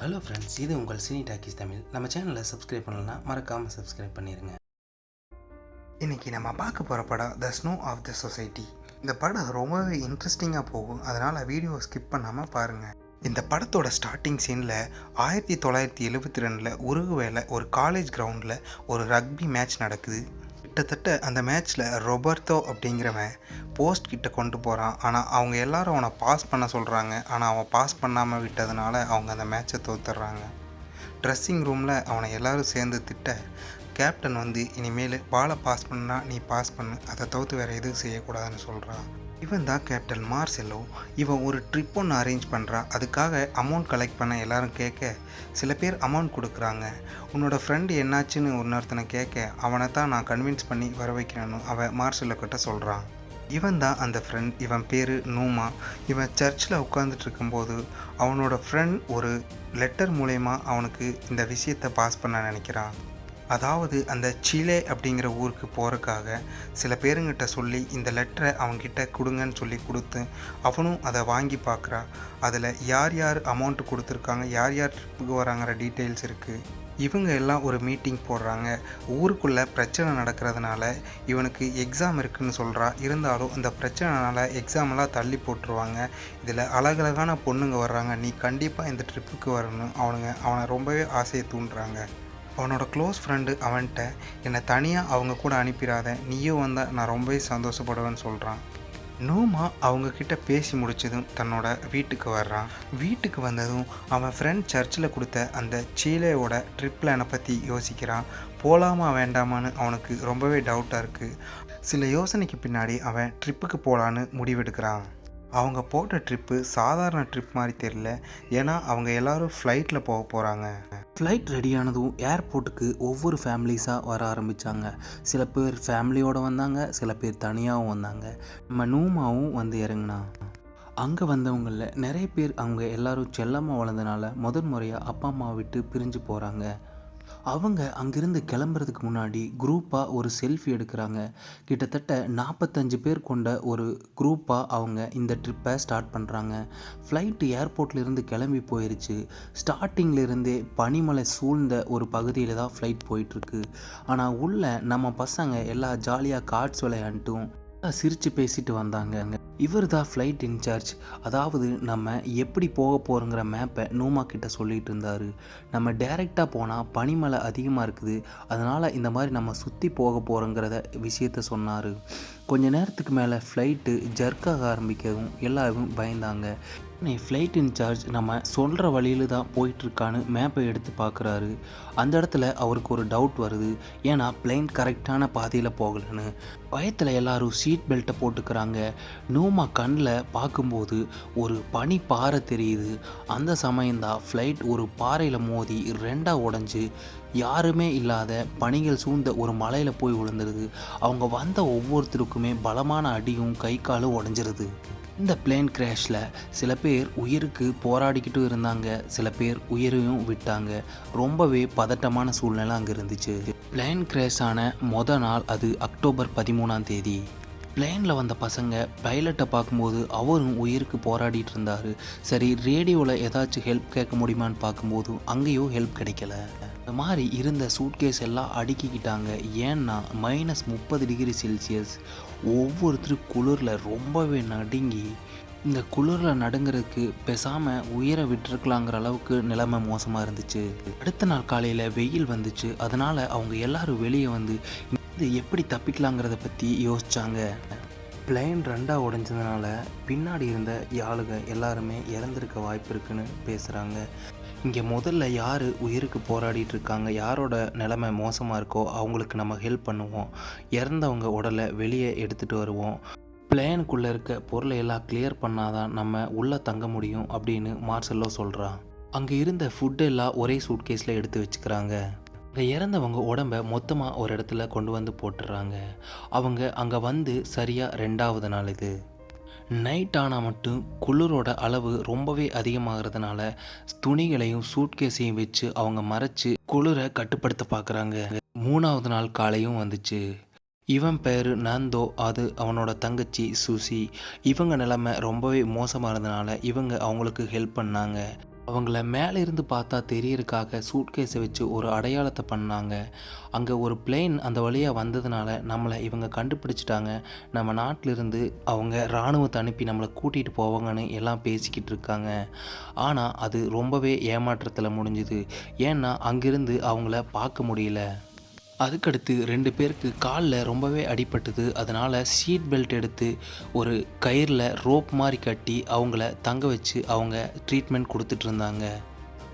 Hello friends, இது உங்கள் cine talkies Tamil. நம்ம சேனலை சப்ஸ்கிரைப் பண்ணலன்னா மறக்காமல் சப்ஸ்கிரைப் பண்ணிடுங்க. இன்றைக்கி நம்ம பார்க்க போகிற படம் the snow of the society. இந்த படம் ரொம்பவே இன்ட்ரெஸ்டிங்காக போகும், அதனால் வீடியோ ஸ்கிப் பண்ணாமல் பாருங்கள். இந்த படத்தோட ஸ்டார்டிங் சீனில் 1972 உருகுவேல ஒரு காலேஜ் கிரவுண்டில் ஒரு ரக்பி மேட்ச் நடக்குது. கிட்டத்தட்ட அந்த மேட்ச்சில் ரொபர்த்தோ அப்படிங்கிறவன் போஸ்ட் கிட்ட கொண்டு போகிறான். ஆனால் அவங்க எல்லாரும் அவனை பாஸ் பண்ண சொல்கிறாங்க. ஆனால் அவன் பாஸ் பண்ணாமல் விட்டதுனால அவங்க அந்த மேட்ச்சை தோத்துடுறாங்க. ட்ரெஸ்ஸிங் ரூமில் அவனை எல்லோரும் சேர்ந்து திட்ட கேப்டன் வந்து இனிமேல் பாலை பாஸ் பண்ணா நீ பாஸ் பண்ணு, அதை தவிர்த்து வேறு எதுவும் செய்யக்கூடாதுன்னு சொல்கிறான். இவன் தான் கேப்டன் மார்செல்லோ. இவன் ஒரு ட்ரிப் ஒன்று அரேஞ்ச் பண்ணுறான். அதுக்காக அமௌண்ட் கலெக்ட் பண்ண எல்லாரும் கேட்க சில பேர் அமௌண்ட் கொடுக்குறாங்க. உன்னோட ஃப்ரெண்டு என்னாச்சுன்னு இன்னொருத்தனை கேட்க அவனை தான் நான் கன்வின்ஸ் பண்ணி வர வைக்கிறேன்னு அவன் மார்செல்லோ கிட்ட சொல்கிறான். இவன் தான் அந்த ஃப்ரெண்ட். இவன் பேர் நூமா. இவன் சர்ச்சில் உட்காந்துட்டு இருக்கும்போது அவனோட ஃப்ரெண்ட் ஒரு லெட்டர் மூலயமா அவனுக்கு இந்த விஷயத்தை பாஸ் பண்ண நினைக்கிறான். அதாவது அந்த சிலே அப்படிங்கிற ஊருக்கு போகிறக்காக சில பேருங்கிட்ட சொல்லி இந்த லெட்டரை அவங்ககிட்ட கொடுங்கன்னு சொல்லி கொடுத்து அவனும் அதை வாங்கி பார்க்குறான். அதில் யார் யார் அமௌண்ட்டு கொடுத்துருக்காங்க, யார் யார் ட்ரிப்புக்கு வராங்கிற டீட்டெயில்ஸ் இருக்குது. இவங்க எல்லாம் ஒரு மீட்டிங் போடுறாங்க. ஊருக்குள்ளே பிரச்சனை நடக்கிறதுனால இவனுக்கு எக்ஸாம் இருக்குதுன்னு சொல்கிறா. இருந்தாலும் இந்த பிரச்சனைனால எக்ஸாமெல்லாம் தள்ளி போட்டுருவாங்க. இதில் அழகழகான பொண்ணுங்க வர்றாங்க. நீ கண்டிப்பாக இந்த ட்ரிப்புக்கு வரணும். அவனை ரொம்பவே ஆசையை தூண்டுறாங்க. அவனோட க்ளோஸ் ஃப்ரெண்டு அவன்கிட்ட என்னை தனியாக அவங்க கூட அனுப்பிடாத, நீயும் வந்தால் நான் ரொம்பவே சந்தோஷப்படுவேன்னு சொல்கிறான். நூமா அவங்கக்கிட்ட பேசி முடித்ததும் தன்னோட வீட்டுக்கு வர்றான். வீட்டுக்கு வந்ததும் அவன் ஃப்ரெண்ட் சர்ச்சில் கொடுத்த அந்த சீலேயோட ட்ரிப் பிளானை பற்றி யோசிக்கிறான். போகலாமா வேண்டாமான்னு அவனுக்கு ரொம்பவே டவுட்டாக இருக்குது. சில யோசனைக்கு பின்னாடி அவன் ட்ரிப்புக்கு போகலான்னு முடிவெடுக்கிறான். அவங்க போட்ட ட்ரிப்பு சாதாரண ட்ரிப் மாதிரி தெரியல. ஏன்னா அவங்க எல்லோரும் ஃப்ளைட்டில் போக போகிறாங்க. ஃப்ளைட் ரெடியானதும் ஏர்போர்ட்டுக்கு ஒவ்வொரு ஃபேமிலிஸாக வர ஆரம்பித்தாங்க. சில பேர் ஃபேமிலியோடு வந்தாங்க, சில பேர் தனியாகவும் வந்தாங்க. நம்ம நூமாவும் வந்து இறங்கினா. அங்கே வந்தவங்களில் நிறைய பேர் அவங்க எல்லோரும் செல்லமாக வளர்ந்தனால முறையாக அப்பா அம்மாவை விட்டு பிரிஞ்சு போகிறாங்க. அவங்க அங்கிருந்து கிளம்புறதுக்கு முன்னாடி குரூப்பாக ஒரு செல்ஃபி எடுக்கிறாங்க. கிட்டத்தட்ட 45 பேர் கொண்ட ஒரு குரூப்பாக அவங்க இந்த ட்ரிப்பை ஸ்டார்ட் பண்ணுறாங்க. ஃப்ளைட்டு ஏர்போர்ட்லேருந்து கிளம்பி போயிடுச்சு. ஸ்டார்டிங்லேருந்தே பனிமலை சூழ்ந்த ஒரு பகுதியில் தான் ஃப்ளைட் போயிட்டுருக்கு. ஆனால் உள்ள நம்ம பசங்க எல்லாம் ஜாலியாக கார்ட்ஸ் விளையாண்டுட்டும் சிரித்து பேசிட்டு வந்தாங்க. இவர் தான் ஃப்ளைட் இன்சார்ஜ். அதாவது நம்ம எப்படி போக போகிறோங்கிற மேப்பை நூமா கிட்ட சொல்லிகிட்டு இருந்தார். நம்ம டைரெக்டாக போனால் பனிமலை அதிகமாக இருக்குது, அதனால் இந்த மாதிரி நம்ம சுற்றி போக போகிறோங்கிறத விஷயத்த சொன்னார். கொஞ்ச நேரத்துக்கு மேலே ஃப்ளைட்டு ஜர்க்காக ஆரம்பிக்கவும் எல்லாரும் பயந்தாங்க. ஃப்ளைட் இன்சார்ஜ் நம்ம சொல்கிற வழியில் தான் போயிட்டுருக்கான்னு மேப்பை எடுத்து பார்க்குறாரு. அந்த இடத்துல அவருக்கு ஒரு டவுட் வருது. ஏன்னா பிளேன் கரெக்டான பாதையில் போகலன்னு. பயத்தில் எல்லாரும் சீட் பெல்ட்டை போட்டுக்கிறாங்க. நூமா கண்ணில் பார்க்கும்போது ஒரு பனி பாறை தெரியுது. அந்த சமயம்தான் ஃப்ளைட் ஒரு பாறையில் மோதி ரெண்டாக உடஞ்சி யாருமே இல்லாத பனிகள் சூழ்ந்த ஒரு மலையில் போய் விழுந்துருது. அவங்க வந்த ஒவ்வொருத்தருக்குமே பலமான அடியும் கை காலும் உடஞ்சிருது. இந்த பிளேன் கிராஷில் சில பேர் உயிருக்கு போராடிக்கிட்டும் இருந்தாங்க, சில பேர் உயிரையும் விட்டாங்க. ரொம்பவே பதட்டமான சூழ்நிலை அங்கே இருந்துச்சு. பிளேன் கிராஷ் ஆன நாள் அது அக்டோபர் 13ஆம் தேதி. பிளேனில் வந்த பசங்க பைலட்டை பார்க்கும்போது அவரும் உயிருக்கு போராடிட்டு இருந்தார். சரி, ரேடியோவில் ஏதாச்சும் ஹெல்ப் கேட்க முடியுமான்னு பார்க்கும்போது அங்கேயும் ஹெல்ப் கிடைக்கல. இந்த மாதிரி இருந்த சூட்கேஸ் எல்லாம் அடுக்கிக்கிட்டாங்க. ஏன்னா -30°C. ஒவ்வொருத்தரும் குளிரில் ரொம்பவே நடுங்கி இந்த குளிரில் நடுங்கிறதுக்கு பேசாமல் உயிரை விட்டுருக்கலாங்கிற அளவுக்கு நிலைமை மோசமாக இருந்துச்சு. அடுத்த நாள் காலையில் வெயில் வந்துச்சு. அதனால் அவங்க எல்லாரும் வெளியே வந்து இது எப்படி தப்பிக்கலாங்கிறத பற்றி யோசித்தாங்க. பிளேன் ரெண்டாக உடைஞ்சதுனால பின்னாடி இருந்த ஆளுங்க எல்லாருமே இறந்துருக்க வாய்ப்பு இருக்குன்னு பேசுகிறாங்க. இங்கே முதல்ல யார் உயிருக்கு போராடிட்டு இருக்காங்க, யாரோட நிலைமை மோசமாக இருக்கோ அவங்களுக்கு நம்ம ஹெல்ப் பண்ணுவோம். இறந்தவங்க உடலை வெளியே எடுத்துகிட்டு வருவோம். பிளேனுக்குள்ளே இருக்க பொருளை எல்லாம் கிளியர் பண்ணாதான் நம்ம உள்ளே தங்க முடியும் அப்படின்னு மார்செல்லோ சொல்கிறான். அங்கே இருந்த ஃபுட்டு எல்லாம் ஒரே சூட்கேஸில் எடுத்து வச்சுக்கிறாங்க. அங்கே இறந்தவங்க உடம்பை மொத்தமாக ஒரு இடத்துல கொண்டு வந்து போட்டுடுறாங்க. அவங்க அங்கே வந்து சரியாக 2வது நாள் இது. நைட் ஆனால் மட்டும் குளிரோட அளவு ரொம்பவே அதிகமாகிறதுனால துணிகளையும் சூட்கேஸையும் வச்சு அவங்க மறைச்சி குளிரை கட்டுப்படுத்த பார்க்குறாங்க. 3வது நாள் காலையும் வந்துச்சு. இவன் பேர் நந்தோ, அது அவனோட தங்கச்சி சுசி. இவங்க நிலைமை ரொம்பவே மோசமாக இருந்தனால இவங்க அவங்களுக்கு ஹெல்ப் பண்ணாங்க. அவங்கள மேலே இருந்து பார்த்தா தெரியறதுக்காக சூட்கேஸை வச்சு ஒரு அடையாளத்தை பண்ணாங்க. அங்கே ஒரு பிளேன் அந்த வழியாக வந்ததுனால நம்மளை இவங்க கண்டுபிடிச்சிட்டாங்க. நம்ம நாட்டிலிருந்து அவங்க இராணுவத்தை அனுப்பி நம்மளை கூட்டிகிட்டு போவாங்கன்னு எல்லாம் பேசிக்கிட்டு இருக்காங்க. ஆனால் அது ரொம்பவே ஏமாற்றத்தில் முடிஞ்சுது. ஏன்னா அங்கிருந்து அவங்கள பார்க்க முடியல. அதுக்கடுத்து 2 பேருக்கு காலில் ரொம்பவே அடிபட்டது. அதனால் சீட் பெல்ட் எடுத்து ஒரு கயிறில் ரோப் மாதிரி கட்டி அவங்கள தங்க வச்சு அவங்க ட்ரீட்மெண்ட் கொடுத்துட்டு இருந்தாங்க.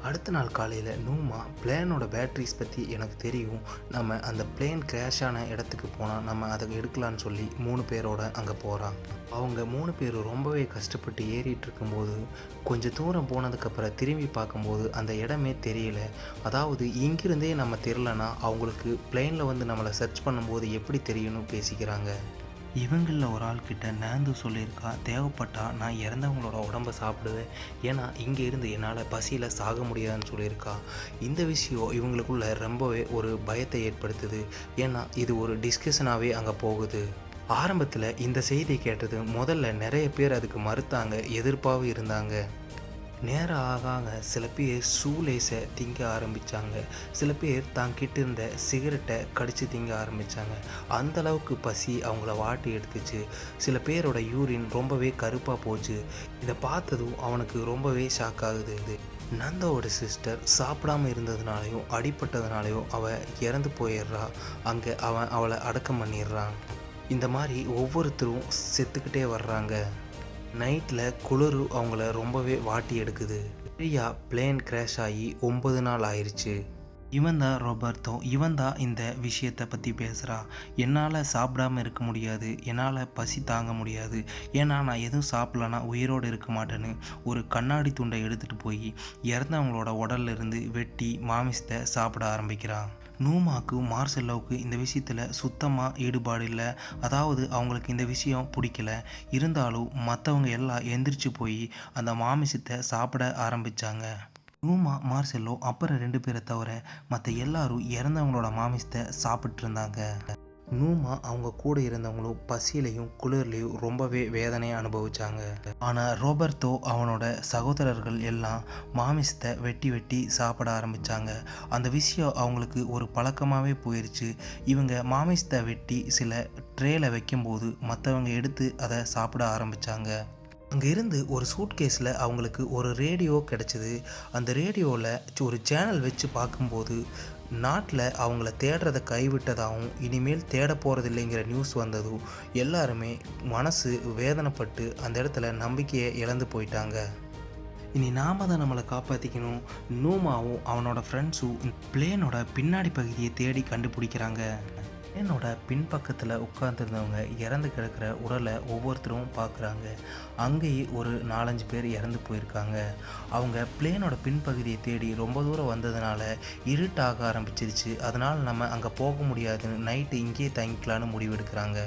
அடுத்த நாள் காலையில் நூமா பிளேனோட பேட்ரிஸ் பற்றி எனக்கு தெரியும், நம்ம அந்த பிளேன் கிராஷ் ஆன இடத்துக்கு போனால் நம்ம அதை எடுக்கலான்னு சொல்லி 3 பேரோட அங்கே போகிறான். அவங்க 3 பேரும் ரொம்பவே கஷ்டப்பட்டு ஏறிட்டு இருக்கும்போது கொஞ்சம் தூரம் போனதுக்கப்புறம் திரும்பி பார்க்கும்போது அந்த இடமே தெரியல. அதாவது இங்கிருந்தே நம்ம தெரிலனா அவங்களுக்கு பிளேனில் வந்து நம்மளை சர்ச் பண்ணும்போது எப்படி தெரியணும் பேசிக்கிறாங்க. இவங்களில் ஒரு ஆள்கிட்ட நேந்து சொல்லியிருக்கா, தேவைப்பட்டா நான் இறந்தவங்களோட உடம்பை சாப்பிடுவேன், ஏன்னா இங்கே இருந்து என்னால் பசியில் சாக முடியாதுன்னு சொல்லியிருக்கா. இந்த விஷயம் இவங்களுக்குள்ள ரொம்பவே ஒரு பயத்தை ஏற்படுத்துது. ஏன்னா இது ஒரு டிஸ்கஷனாகவே அங்கே போகுது. ஆரம்பத்தில் இந்த செய்தியை கேட்டது முதல்ல நிறைய பேர் அதுக்கு மறுத்தாங்க, எதிர்ப்பாகவும் இருந்தாங்க. நேரம் ஆக சில பேர் ஷூலேஸை திங்க ஆரம்பித்தாங்க. சில பேர் தாங்கிட்ட இருந்த சிகரெட்டை கடித்து திங்க ஆரம்பித்தாங்க. அந்தளவுக்கு பசி அவங்கள வாட்டி எடுத்துச்சு. சில பேரோட யூரின் ரொம்பவே கருப்பாக போச்சு. இதை பார்த்ததும் அவனுக்கு ரொம்பவே ஷாக் ஆகுது. நந்தாவோட சிஸ்டர் சாப்பிடாமல் இருந்ததுனாலையும் அடிப்பட்டதுனாலையும் அவள் இறந்து போயிடுறா. அங்கே அவன் அவளை அடக்கம் பண்ணிடுறான். இந்த மாதிரி ஒவ்வொருத்தரும் செத்துக்கிட்டே வர்றாங்க. நைட்டில் குளிர் அவங்கள ரொம்பவே வாட்டி எடுக்குது. சரியா பிளேன் கிராஷ் ஆகி 9 நாள் ஆயிடுச்சு. இவன் தான் ரோபர்ட்டோ. இவன் தான் இந்த விஷயத்தை பற்றி பேசுகிறான். என்னால் சாப்பிடாமல் இருக்க முடியாது, என்னால் பசி தாங்க முடியாது, ஏன்னா நான் எதுவும் சாப்பிட்லன்னா உயிரோடு இருக்க மாட்டேன்னு ஒரு கண்ணாடி துண்டை எடுத்துகிட்டு போய் இறந்தவங்களோட உடல்ல இருந்து வெட்டி மாமிசத்தை சாப்பிட ஆரம்பிக்கிறான். நூமாவுக்கும் மார்செல்லோவுக்கு இந்த விஷயத்தில் சுத்தமாக ஈடுபாடு இல்லை. அதாவது அவங்களுக்கு இந்த விஷயம் பிடிக்கல. இருந்தாலும் மற்றவங்க எல்லாம் எந்திரிச்சு போய் அந்த மாமிசத்தை சாப்பிட ஆரம்பித்தாங்க. நூமா, மார்செல்லோ அப்புறம் 2 பேரை தவிர மற்ற எல்லாரும் இறந்தவங்களோட மாமிசத்தை சாப்பிட்டு இருந்தாங்க. நூமா அவங்க கூட இருந்தவங்களும் பசியிலையும் குளிர்லையும் ரொம்பவே வேதனையை அனுபவிச்சாங்க. ஆனால் ரோபர்ட்டோ அவனோட சகோதரர்கள் எல்லாம் மாமிசத்தை வெட்டி வெட்டி சாப்பிட ஆரம்பித்தாங்க. அந்த விஷயம் அவங்களுக்கு ஒரு பழக்கமாகவே போயிடுச்சு. இவங்க மாமிசத்தை வெட்டி சில ட்ரேல வைக்கும்போது மற்றவங்க எடுத்து அதை சாப்பிட ஆரம்பித்தாங்க. அங்கே இருந்து ஒரு சூட்கேஸில் அவங்களுக்கு ஒரு ரேடியோ கிடச்சிது. அந்த ரேடியோவில் ஒரு சேனல் வச்சு பார்க்கும்போது நாட்டில் அவங்கள தேடுறதை கைவிட்டதாகவும் இனிமேல் தேட போகிறதில்லைங்கிற நியூஸ் வந்ததும் எல்லாருமே மனசு வேதனைப்பட்டு அந்த இடத்துல நம்பிக்கையை இழந்து போயிட்டாங்க. இனி நாம தான் நம்மளை காப்பாற்றிக்கணும். நூமாவும் அவனோட ஃப்ரெண்ட்ஸும் பிளேனோட பின்னாடி பகுதியை தேடி கண்டுபிடிக்கிறாங்க. பிளேனோட பின்பக்கத்தில் உட்காந்துருந்தவங்க இறந்து கிடக்கிற உடலை ஒவ்வொருத்தரும் பார்க்குறாங்க. அங்கேயே ஒரு 4-5 பேர் இறந்து போயிருக்காங்க. அவங்க பிளேனோட பின்பகுதியை தேடி ரொம்ப தூரம் வந்ததுனால இருட்டாக ஆரம்பிச்சிருச்சு. அதனால் நம்ம அங்கே போக முடியாதுன்னு நைட்டு இங்கேயே தங்கிக்கலான்னு முடிவெடுக்கிறாங்க.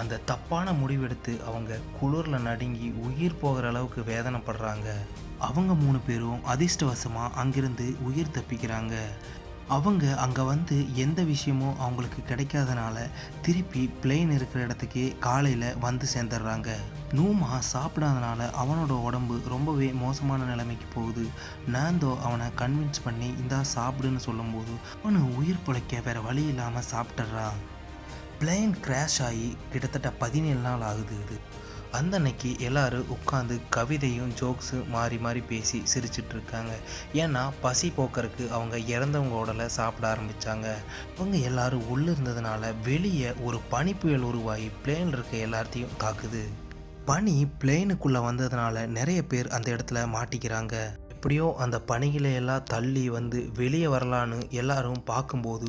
அந்த தப்பான முடிவெடுத்து அவங்க குளிரில் நடுங்கி உயிர் போகிற அளவுக்கு வேதனைப்படுறாங்க. அவங்க 3 பேரும் அதிர்ஷ்டவசமாக அங்கிருந்து உயிர் தப்பிக்கிறாங்க. அவங்க அங்கே வந்து எந்த விஷயமும் அவங்களுக்கு கிடைக்காதனால திருப்பி பிளேன் இருக்கிற இடத்துக்கே காலையில் வந்து சேர்ந்துடுறாங்க. நூமா சாப்பிடாதனால அவனோட உடம்பு ரொம்பவே மோசமான நிலைமைக்கு போகுது. நாந்தோ அவனை கன்வின்ஸ் பண்ணி இந்தா சாப்பிடுன்னு சொல்லும்போது அவனு உயிர் பிழைக்க வேறு வழி இல்லாமல் சாப்பிட்டுறான். பிளேன் கிராஷ் ஆகி கிட்டத்தட்ட 17 நாள் ஆகுது. அந்த அன்னைக்கு எல்லோரும் உட்காந்து கவிதையும் ஜோக்ஸு மாறி மாறி பேசி சிரிச்சிட்டு இருக்காங்க. ஏன்னா பசி போக்கறதுக்கு அவங்க இறந்தவங்க உடலை சாப்பிட ஆரம்பித்தாங்க. அவங்க எல்லோரும் உள்ளே இருந்ததுனால வெளியே ஒரு பனி புயல் உருவாகி பிளேனில் இருக்க எல்லாத்தையும் தாக்குது. பனி பிளேனுக்குள்ளே வந்ததுனால நிறைய பேர் அந்த இடத்துல மாட்டிக்கிறாங்க. எப்படியோ அந்த பனிகளையெல்லாம் தள்ளி வந்து வெளியே வரலான்னு எல்லாரும் பார்க்கும்போது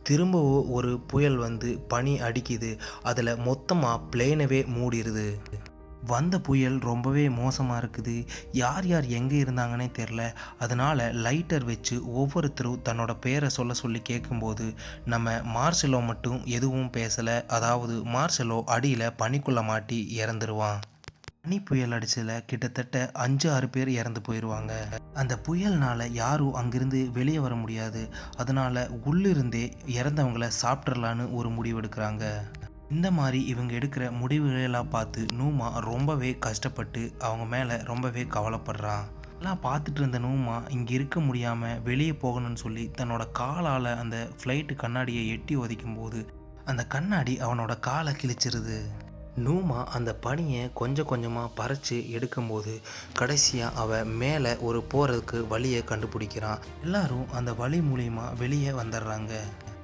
திரும்பவும் ஒரு புயல் வந்து பனி அடிக்குது. அதில் மொத்தமாக பிளேனவே மூடிடுது. வந்த புயல் ரொம்பவே மோசமாக இருக்குது. யார் யார் எங்கே இருந்தாங்கன்னே தெரில. அதனால் லைட்டர் வச்சு ஒவ்வொருத்தரும் தன்னோட பேரை சொல்லி கேட்கும்போது நம்ம மார்செல்லோ மட்டும் எதுவும் பேசலை. அதாவது மார்செல்லோ அடியில் பனிக்குள்ளே மாட்டி இறந்துருவான். பனி புயல் அடிச்சதில் கிட்டத்தட்ட 5-6 பேர் இறந்து போயிடுவாங்க. அந்த புயல்னால் யாரும் அங்கிருந்து வெளியே வர முடியாது. அதனால் உள்ளிருந்தே இறந்தவங்களை சாப்பிட்றலான்னு ஒரு முடிவு எடுக்கிறாங்க. இந்த மாதிரி இவங்க எடுக்கிற முடிவுகளெல்லாம் பார்த்து நூமா ரொம்பவே கஷ்டப்பட்டு அவங்க மேலே ரொம்பவே கவலைப்படுறான். எல்லாம் பார்த்துட்டு இருந்த நூமா இங்கே இருக்க முடியாமல் வெளியே போகணும்னு சொல்லி தன்னோட காலால் அந்த ஃப்ளைட்டு கண்ணாடியை எட்டி உதைக்கும்போது அந்த கண்ணாடி அவனோட காலை கிழிச்சிருது. நூமா அந்த பனியை கொஞ்சம் கொஞ்சமாக பறித்து எடுக்கும்போது கடைசியாக அவன் மேலே ஒரு போகிறதுக்கு வழியை கண்டுபிடிக்கிறான். எல்லாரும் அந்த வழி மூலிமா வெளியே வந்துடுறாங்க.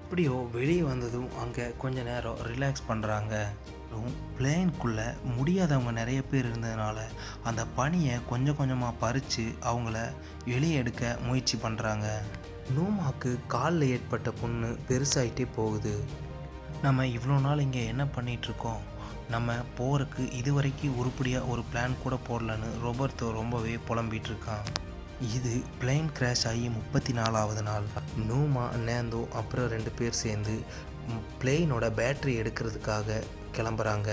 எப்படியோ வெளியே வந்ததும் அங்கே கொஞ்ச நேரம் ரிலாக்ஸ் பண்ணுறாங்க. பிளேனுக்குள்ளே முடியாதவங்க நிறைய பேர் இருந்ததுனால அந்த பனியை கொஞ்சம் கொஞ்சமாக பறித்து அவங்கள வெளியே எடுக்க முயற்சி பண்ணுறாங்க. நூமாக்கு காலில் ஏற்பட்ட புண்ணு பெருசாகிட்டே போகுது. நம்ம இவ்வளோ நாள் இங்கே என்ன பண்ணிகிட்ருக்கோம், நம்ம போகிறதுக்கு இதுவரைக்கும் உருப்படியாக ஒரு பிளான் கூட போடலன்னு ரோபர்ட்டோ ரொம்பவே புலம்பிகிட்டு இருக்கான். இது பிளேன் கிராஷ் ஆகி 34வது நாள். நூமா, நேந்தோ அப்புறம் 2 பேர் சேர்ந்து பிளேனோட பேட்டரி எடுக்கிறதுக்காக கிளம்புறாங்க.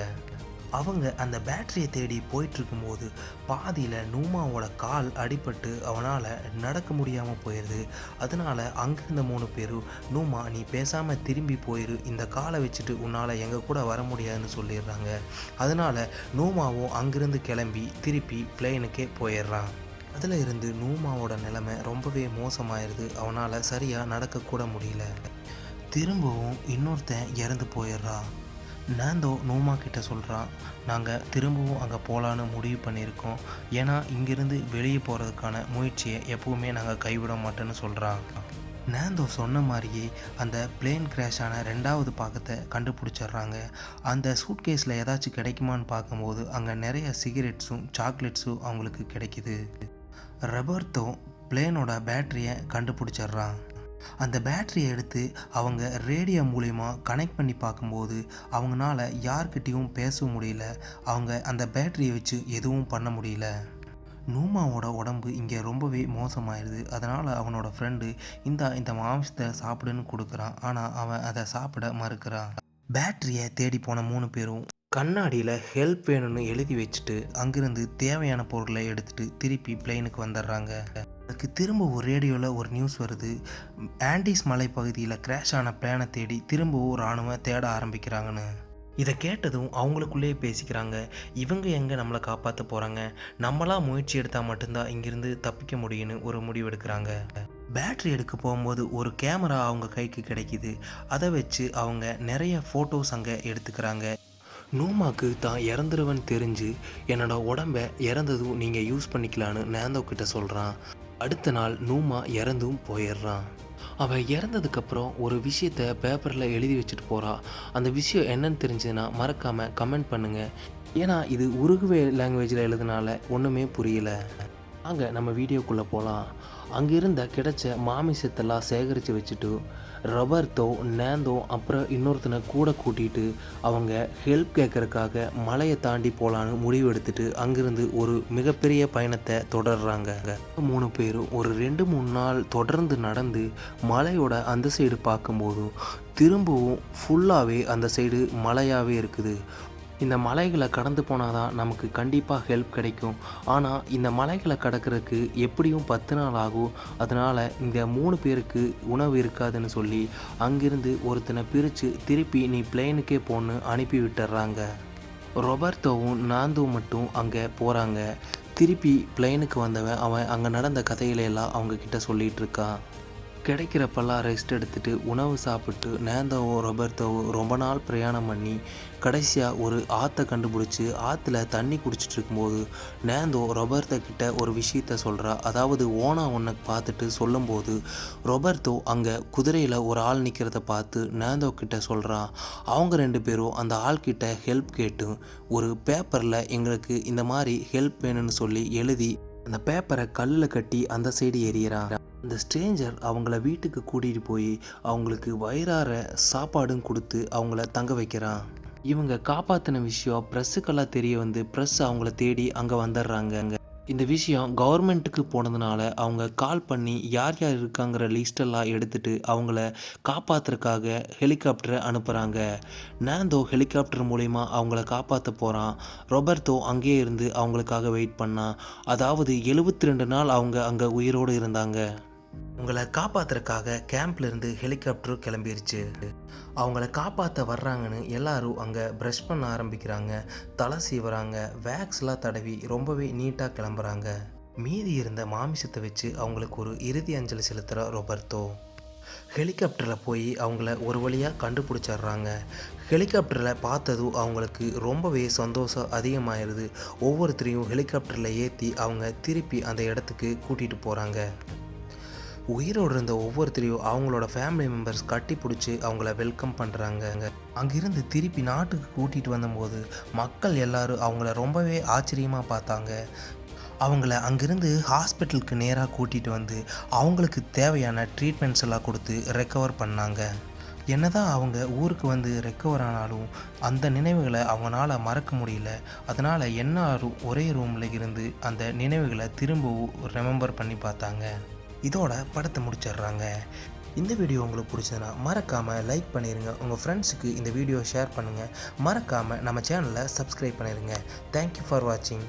அவங்க அந்த பேட்டரியை தேடி போயிட்டுருக்கும்போது பாதியில் நூமாவோட கால் அடிபட்டு அவனால் நடக்க முடியாமல் போயிடுது. அதனால் அங்கேருந்த 3 பேரும், நூமா நீ பேசாமல் திரும்பி போயிரு, இந்த காலை வச்சுட்டு உன்னால் எங்கள் கூட வர முடியாதுன்னு சொல்லிடுறாங்க. அதனால் நூமாவும் அங்கேருந்து கிளம்பி திருப்பி பிளேனுக்கே போயிடுறான். அதில் இருந்து நூமாவோட நிலைமை ரொம்பவே மோசமாயிருது. அவனால் சரியாக நடக்கக்கூட முடியல. திரும்பவும் இன்னொருத்தன் இறந்து போயிடுறான். நேந்தோ நூமா கிட்ட சொல்கிறான், நாங்கள் திரும்பவும் அங்கே போகலான்னு முடிவு பண்ணியிருக்கோம். ஏன்னா இங்கேருந்து வெளியே போகிறதுக்கான முயற்சியை எப்பவுமே நாங்கள் கைவிட மாட்டோன்னு சொல்கிறான். நேந்தோ சொன்ன மாதிரியே அந்த பிளேன் கிராஷ் ஆன 2வது பாகத்தை கண்டுபிடிச்சிட்றாங்க. அந்த சூட்கேஸில் ஏதாச்சும் கிடைக்குமான்னு பார்க்கும்போது அங்கே நிறைய சிகரெட்ஸும் சாக்லேட்ஸும் அவங்களுக்கு கிடைக்கிது. ரொபர்ட்டோ பிளேனோட பேட்டரியை கண்டுபிடிச்சிட்றான். அந்த பேட்டரியை எடுத்து அவங்க ரேடியோ மூலிமா கனெக்ட் பண்ணி பார்க்கும்போது அவங்களால யார்கிட்டையும் பேச முடியல. அவங்க அந்த பேட்டரியை வச்சு எதுவும் பண்ண முடியல. நூமாவோட உடம்பு இங்கே ரொம்பவே மோசமாயிருது. அதனால் அவனோட ஃப்ரெண்டு இந்த மாம்சத்தை சாப்பிடுன்னு கொடுக்குறான். ஆனால் அவன் அதை சாப்பிட மறுக்கிறான். பேட்டரியை தேடி போன 3 பேரும் கண்ணாடியில் ஹெல்ப் வேணும்னு எழுதி வச்சுட்டு அங்கேருந்து தேவையான பொருளை எடுத்துகிட்டு திருப்பி பிளேனுக்கு வந்துடுறாங்க. அதுக்கு திரும்ப ஒரு ரேடியோவில் ஒரு நியூஸ் வருது. ஆண்டீஸ் மலைப்பகுதியில் கிராஷ் ஆன பிளேனை தேடி திரும்பவும் இராணுவம் தேட ஆரம்பிக்கிறாங்கன்னு. இதை கேட்டதும் அவங்களுக்குள்ளேயே பேசிக்கிறாங்க, இவங்க எங்கே நம்மளை காப்பாற்ற போகிறாங்க, நம்மளாம் முயற்சி எடுத்தால் மட்டும்தான் இங்கேருந்து தப்பிக்க முடியும்னு ஒரு முடிவு எடுக்கிறாங்க. பேட்டரி எடுக்க போகும்போது ஒரு கேமரா அவங்க கைக்கு கிடைக்கிது. அதை வச்சு அவங்க நிறைய ஃபோட்டோஸ் அங்கே எடுத்துக்கிறாங்க. நூமாக்கு தான் இறந்துருவன் தெரிஞ்சு என்னோட உடம்பை இறந்ததும் நீங்கள் யூஸ் பண்ணிக்கலான்னு நேந்தோ கிட்ட சொல்கிறான். அடுத்த நாள் நூமா இறந்தும் போயிடுறான். அவள் இறந்ததுக்கப்புறம் ஒரு விஷயத்தை பேப்பரில் எழுதி வச்சுட்டு போகிறா. அந்த விஷயம் என்னன்னு தெரிஞ்சதுன்னா மறக்காமல் கமெண்ட் பண்ணுங்கள். ஏன்னா இது உருகுவே லாங்குவேஜில் எழுதுனால ஒன்றுமே புரியல. வாங்க நம்ம வீடியோக்குள்ளே போகலாம். அங்கிருந்த கிடைச்ச மாமிசத்தெல்லாம் சேகரித்து வச்சுட்டு ரொபர்ட்டோ, நேந்தோ அப்புறம் இன்னொருத்தனை கூட கூட்டிகிட்டு அவங்க ஹெல்ப் கேட்கறதுக்காக மலையை தாண்டி போகலான்னு முடிவு எடுத்துட்டு அங்கிருந்து ஒரு மிகப்பெரிய பயணத்தை தொடர்றாங்க. 3 பேரும் ஒரு 2-3 நாள் தொடர்ந்து நடந்து மலையோட அந்த சைடு பார்க்கும்போது திரும்பவும் ஃபுல்லாகவே அந்த சைடு மலையாகவே இருக்குது. இந்த மலைகளை கடந்து போனால் தான் நமக்கு கண்டிப்பாக ஹெல்ப் கிடைக்கும். ஆனால் இந்த மலைகளை கடக்கிறதுக்கு எப்படியும் 10 நாள் ஆகும். அதனால் இந்த 3 பேருக்கு உணவு இருக்காதுன்னு சொல்லி அங்கிருந்து ஒருத்தனை பிரித்து திருப்பி நீ பிளேனுக்கே போன்னு அனுப்பி விட்டுறாங்க. ரொபர்ட்டோவும் நாந்தும் மட்டும் அங்கே போகிறாங்க. திருப்பி பிளேனுக்கு வந்தவன் அவன் அங்கே நடந்த கதைகளையெல்லாம் அவங்கக்கிட்ட சொல்லிகிட்டு இருக்கான். கிடைக்கிறப்பெல்லாம் ரெஸ்ட் எடுத்துகிட்டு உணவு சாப்பிட்டு நேந்தாவும் ரொபர்ட்டோவும் ரொம்ப நாள் பிரயாணம் பண்ணி கடைசியாக ஒரு ஆற்றை கண்டுபிடிச்சி ஆற்றுல தண்ணி குடிச்சிட்டு இருக்கும்போது நேந்தோ ரொபர்ட்டோ கிட்ட ஒரு விஷயத்த சொல்கிறா. அதாவது ஓனா ஒன்றை பார்த்துட்டு சொல்லும்போது ரொபர்ட்டோ அங்கே குதிரையில் ஒரு ஆள் நிற்கிறத பார்த்து நேந்தோ கிட்ட சொல்கிறான். அவங்க 2 பேரும் அந்த ஆள்கிட்ட ஹெல்ப் கேட்டு ஒரு பேப்பரில் எங்களுக்கு இந்த மாதிரி ஹெல்ப் வேணும்னு சொல்லி எழுதி அந்த பேப்பரை கல்லில் கட்டி அந்த சைடு எறிகிறான். அந்த ஸ்ட்ரேஞ்சர் அவங்கள வீட்டுக்கு கூட்டிகிட்டு போய் அவங்களுக்கு வயிறார சாப்பாடும் கொடுத்து அவங்கள தங்க வைக்கிறான். இவங்க காப்பாற்றின விஷயம் ப்ரெஸ்ஸுக்கெல்லாம் தெரிய வந்து ப்ரெஸ் அவங்கள தேடி அங்கே வந்துடுறாங்க. இந்த விஷயம் கவர்மெண்ட்டுக்கு போனதுனால அவங்க கால் பண்ணி யார் யார் இருக்காங்கிற லிஸ்டெல்லாம் எடுத்துகிட்டு அவங்கள காப்பாற்றுறதுக்காக ஹெலிகாப்டரை அனுப்புகிறாங்க. நேந்தோ ஹெலிகாப்டர் மூலிமா அவங்கள காப்பாற்ற போகிறான். ரொபர்ட்டோ அங்கேயே இருந்து அவங்களுக்காக வெயிட் பண்ணான். அதாவது 72 நாள் அவங்க அங்கே உயிரோடு இருந்தாங்க. உங்களை காப்பாற்றுறதுக்காக கேம்ப்லேருந்து ஹெலிகாப்டரும் கிளம்பிருச்சு. அவங்கள காப்பாற்ற வர்றாங்கன்னு எல்லாரும் அங்கே ப்ரஷ் பண்ண ஆரம்பிக்கிறாங்க. தலை சீவுறாங்க. வேக்ஸ்லாம் தடவி ரொம்பவே நீட்டாக கிளம்புறாங்க. மீதி இருந்த மாமிசத்தை வச்சு அவங்களுக்கு ஒரு இறுதி அஞ்சலி செலுத்துகிற ரொபர்த்தோ. ஹெலிகாப்டரில் போய் அவங்கள ஒரு வழியாக கண்டுபிடிச்சிட்றாங்க. ஹெலிகாப்டரில் பார்த்ததும் அவங்களுக்கு ரொம்பவே சந்தோஷம் அதிகமாகிடுது. ஒவ்வொருத்தரையும் ஹெலிகாப்டரில் ஏற்றி அவங்க திருப்பி அந்த இடத்துக்கு கூட்டிகிட்டு போகிறாங்க. உயிரோடு இருந்த ஒவ்வொருத்தரையும் அவங்களோட ஃபேமிலி மெம்பர்ஸ் கட்டி பிடிச்சி அவங்கள வெல்கம் பண்ணுறாங்க. அங்கிருந்து திருப்பி நாட்டுக்கு கூட்டிகிட்டு வந்தபோது மக்கள் எல்லாரும் அவங்கள ரொம்பவே ஆச்சரியமாக பார்த்தாங்க. அவங்கள அங்கிருந்து ஹாஸ்பிட்டலுக்கு நேராக கூட்டிகிட்டு வந்து அவங்களுக்கு தேவையான ட்ரீட்மெண்ட்ஸ் எல்லாம் கொடுத்து ரெக்கவர் பண்ணாங்க. என்னதான் அவங்க ஊருக்கு வந்து ரெக்கவர் ஆனாலும் அந்த நினைவுகளை அவங்களால மறக்க முடியல. அதனால் எல்லாரும் ஒரே ரூமில் இருந்து அந்த நினைவுகளை திரும்பவும் ரிமெம்பர் பண்ணி பார்த்தாங்க. இதோட படத்தை முடிச்சிடுறாங்க. இந்த வீடியோ உங்களுக்கு பிடிச்சதுன்னா மறக்காமல் லைக் பண்ணிடுங்க. உங்கள் ஃப்ரெண்ட்ஸுக்கு இந்த வீடியோ ஷேர் பண்ணுங்கள். மறக்காமல் நம்ம சேனலை சப்ஸ்கிரைப் பண்ணிடுங்க. தேங்க்யூ ஃபார் வாட்சிங்.